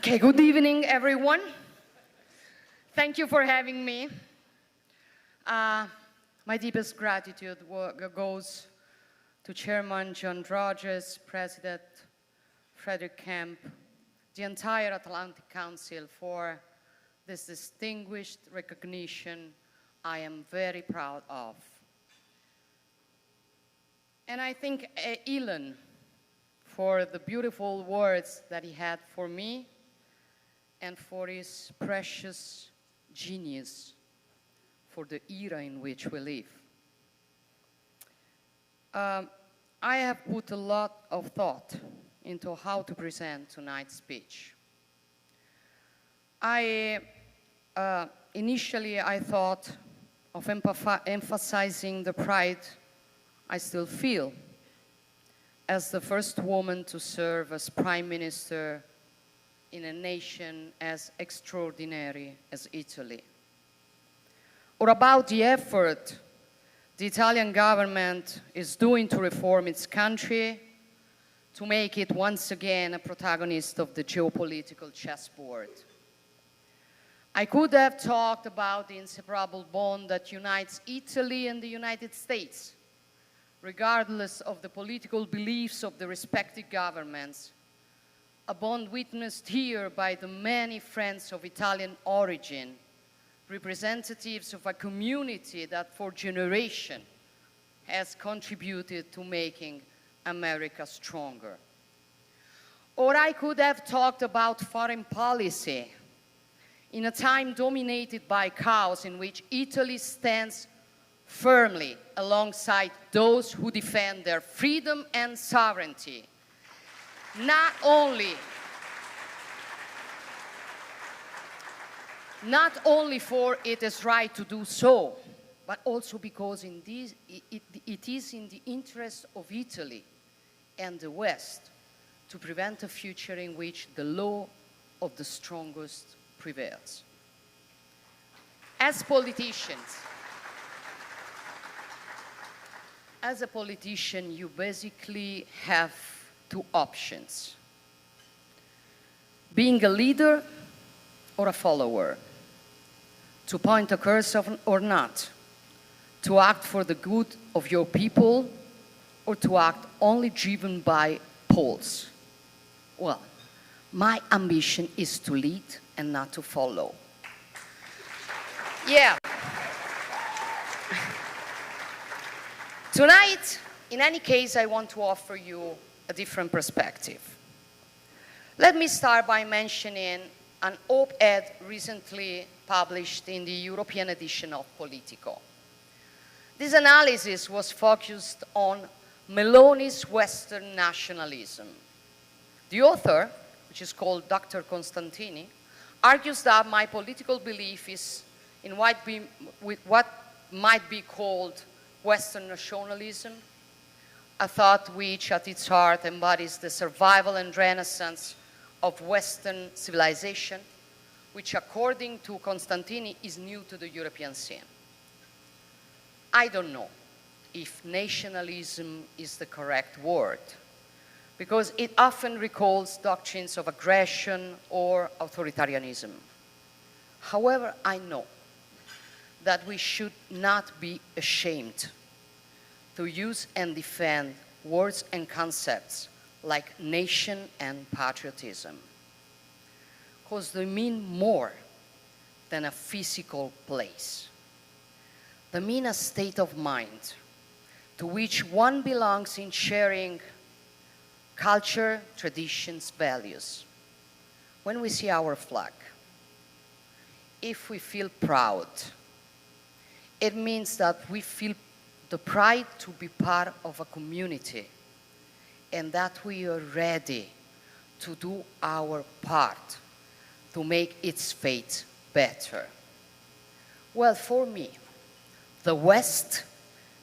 Okay, good evening, everyone. Thank you for having me. My deepest gratitude goes to Chairman John Rogers, President Frederick Kemp, the entire Atlantic Council for this distinguished recognition I am very proud of. And I thank Elon for the beautiful words that he had for me and for his precious genius for the era in which we live. I have put a lot of thought into how to present tonight's speech. Initially, I thought of emphasizing the pride I still feel as the first woman to serve as Prime Minister in a nation as extraordinary as Italy, or about the effort the Italian government is doing to reform its country to make it once again a protagonist of the geopolitical chessboard. I could have talked about the inseparable bond that unites Italy and the United States, regardless of the political beliefs of the respective governments, a bond witnessed here by the many friends of Italian origin, representatives of a community that for generations has contributed to making America stronger. Or I could have talked about foreign policy in a time dominated by chaos in which Italy stands firmly alongside those who defend their freedom and sovereignty, not only for it is right to do so, but also because it is in the interest of Italy and the West to prevent a future in which the law of the strongest prevails. As a politician, you basically have two options: being a leader or a follower, to point a cursor or not, to act for the good of your people or to act only driven by polls. Well, my ambition is to lead and not to follow. Yeah. Tonight, in any case, I want to offer you a different perspective. Let me start by mentioning an op-ed recently published in the European edition of Politico. This analysis was focused on Meloni's Western nationalism. The author, which is called Dr. Costantini, argues that my political belief is in what might be called Western nationalism, a thought which at its heart embodies the survival and renaissance of Western civilization, which according to Costantini is new to the European scene. I don't know if nationalism is the correct word, because it often recalls doctrines of aggression or authoritarianism. However, I know that we should not be ashamed to use and defend words and concepts like nation and patriotism, because they mean more than a physical place. They mean a state of mind to which one belongs in sharing culture, traditions, values. When we see our flag, if we feel proud, it means that we feel the pride to be part of a community and that we are ready to do our part to make its fate better. Well, for me, the West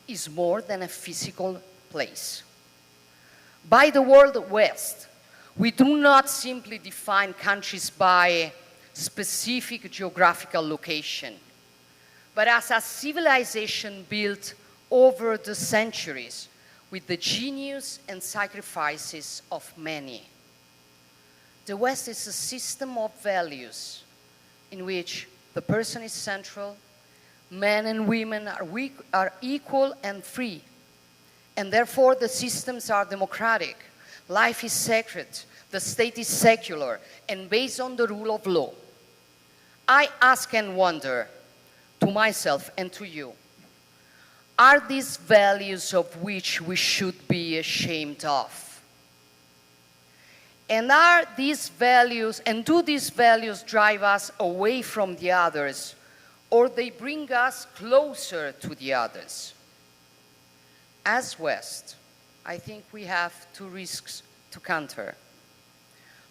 is more than a physical place. By the word West, we do not simply define countries by specific geographical location, but as a civilization built over the centuries with the genius and sacrifices of many. The West is a system of values in which the person is central, men and women are equal and free, and therefore the systems are democratic. Life is sacred, the state is secular, and based on the rule of law. I ask and wonder to myself and to you, are these values of which we should be ashamed of? And are these values, and do these values drive us away from the others, or they bring us closer to the others? As West, I think we have two risks to counter.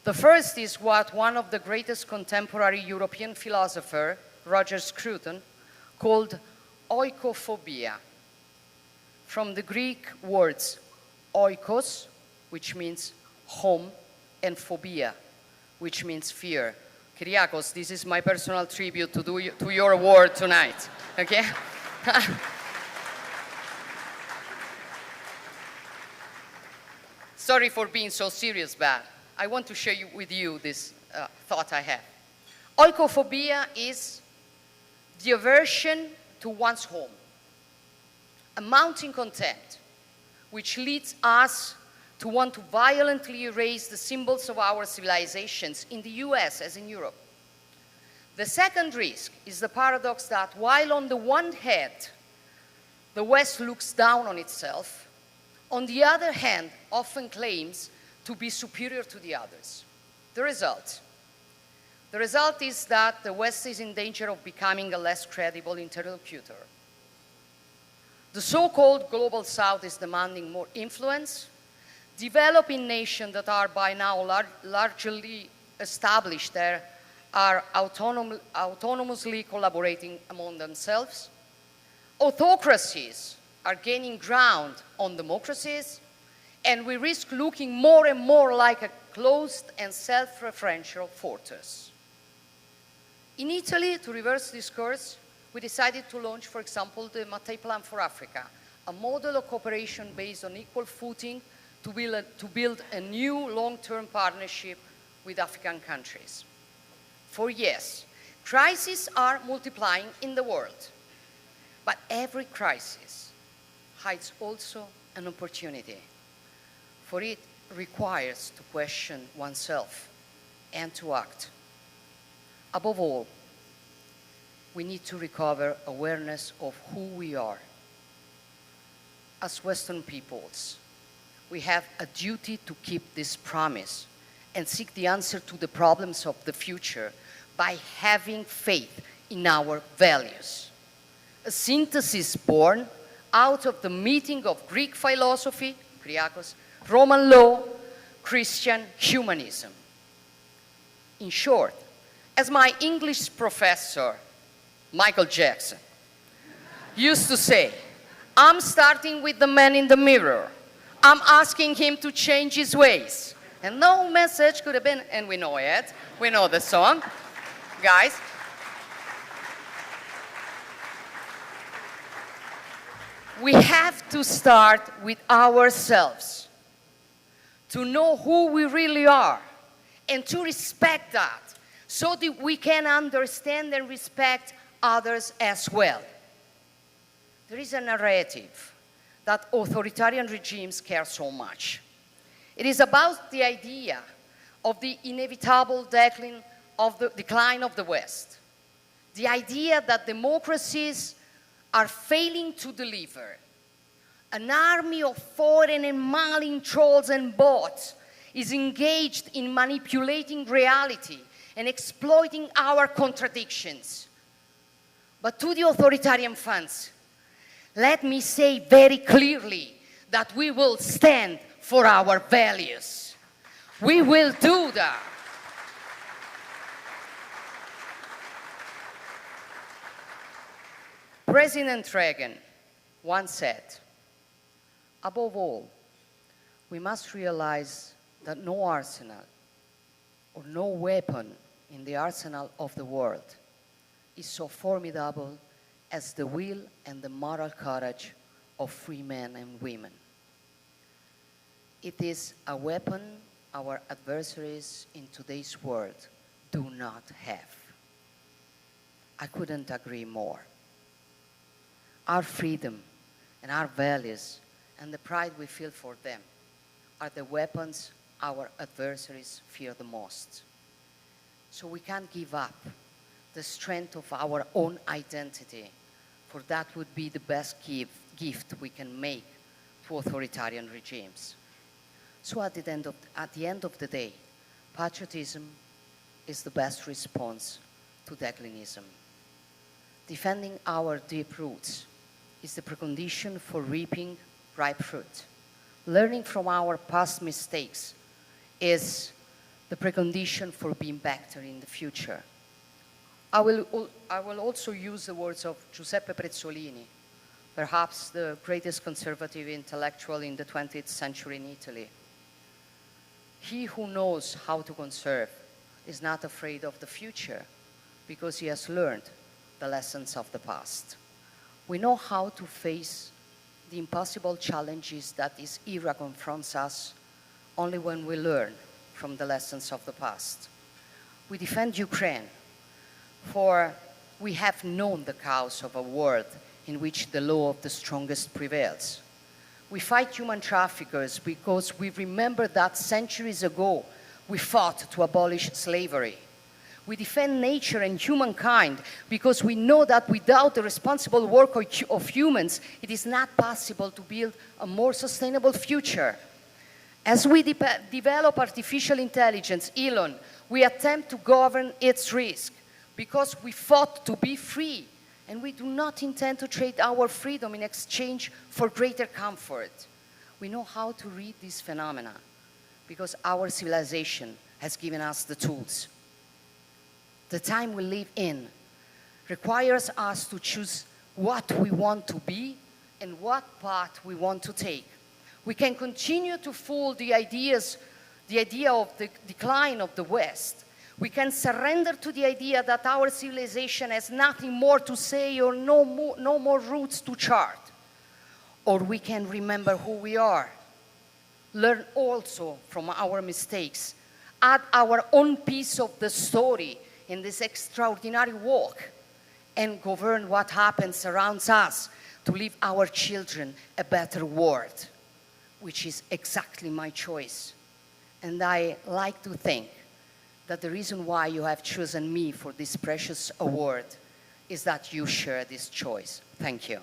The first is what one of the greatest contemporary European philosophers, Roger Scruton, called oikophobia, from the Greek words oikos, which means home, and phobia, which means fear. Kyriakos, this is my personal tribute to your word tonight, okay? Sorry for being so serious, but I want to share with you this thought I have. Oikophobia is the aversion to one's home, a mounting contempt, which leads us to want to violently erase the symbols of our civilizations in the US as in Europe. The second risk is the paradox that while on the one hand, the West looks down on itself, on the other hand, often claims to be superior to the others. The result is that the West is in danger of becoming a less credible interlocutor. The so-called Global South is demanding more influence. Developing nations that are by now largely established there are autonomously collaborating among themselves. Autocracies are gaining ground on democracies, and we risk looking more and more like a closed and self-referential fortress. In Italy, to reverse this course, we decided to launch, for example, the Mattei Plan for Africa, a model of cooperation based on equal footing to build a new long-term partnership with African countries. For yes, crises are multiplying in the world, but every crisis hides also an opportunity, for it requires to question oneself and to act. Above all, we need to recover awareness of who we are. As Western peoples, we have a duty to keep this promise and seek the answer to the problems of the future by having faith in our values. A synthesis born out of the meeting of Greek philosophy, Kyriakos, Roman law, Christian humanism. In short, as my English professor, Michael Jackson, used to say, I'm starting with the man in the mirror. I'm asking him to change his ways. And no message could have been, and we know it, we know the song, guys. We have to start with ourselves, to know who we really are, and to respect that, so that we can understand and respect others as well. There is a narrative that authoritarian regimes care so much. It is about the idea of the inevitable decline of the West. The idea that democracies are failing to deliver. An army of foreign and malign trolls and bots is engaged in manipulating reality and exploiting our contradictions. But to the authoritarian funds, let me say very clearly that we will stand for our values. We will do that. President Reagan once said, above all, we must realize that no arsenal or no weapon in the arsenal of the world is so formidable as the will and the moral courage of free men and women. It is a weapon our adversaries in today's world do not have. I couldn't agree more. Our freedom and our values and the pride we feel for them are the weapons our adversaries fear the most. So we can't give up the strength of our own identity, for that would be the best gift we can make to authoritarian regimes. So at the end of the day, patriotism is the best response to declinism. Defending our deep roots is the precondition for reaping ripe fruit. Learning from our past mistakes is the precondition for being better in the future. I will also use the words of Giuseppe Prezzolini, perhaps the greatest conservative intellectual in the 20th century in Italy. He who knows how to conserve is not afraid of the future because he has learned the lessons of the past. We know how to face the impossible challenges that this era confronts us only when we learn from the lessons of the past. We defend Ukraine, for we have known the chaos of a world in which the law of the strongest prevails. We fight human traffickers because we remember that centuries ago we fought to abolish slavery. We defend nature and humankind because we know that without the responsible work of humans, it is not possible to build a more sustainable future. As we develop artificial intelligence, Elon, we attempt to govern its risk because we fought to be free, and we do not intend to trade our freedom in exchange for greater comfort. We know how to read these phenomena because our civilization has given us the tools. The time we live in requires us to choose what we want to be and what path we want to take. We can continue to fool the idea of the decline of the West. We can surrender to the idea that our civilization has nothing more to say or no more routes to chart. Or we can remember who we are, learn also from our mistakes, add our own piece of the story in this extraordinary walk, and govern what happens around us to leave our children a better world, which is exactly my choice. And I like to think that the reason why you have chosen me for this precious award is that you share this choice. Thank you.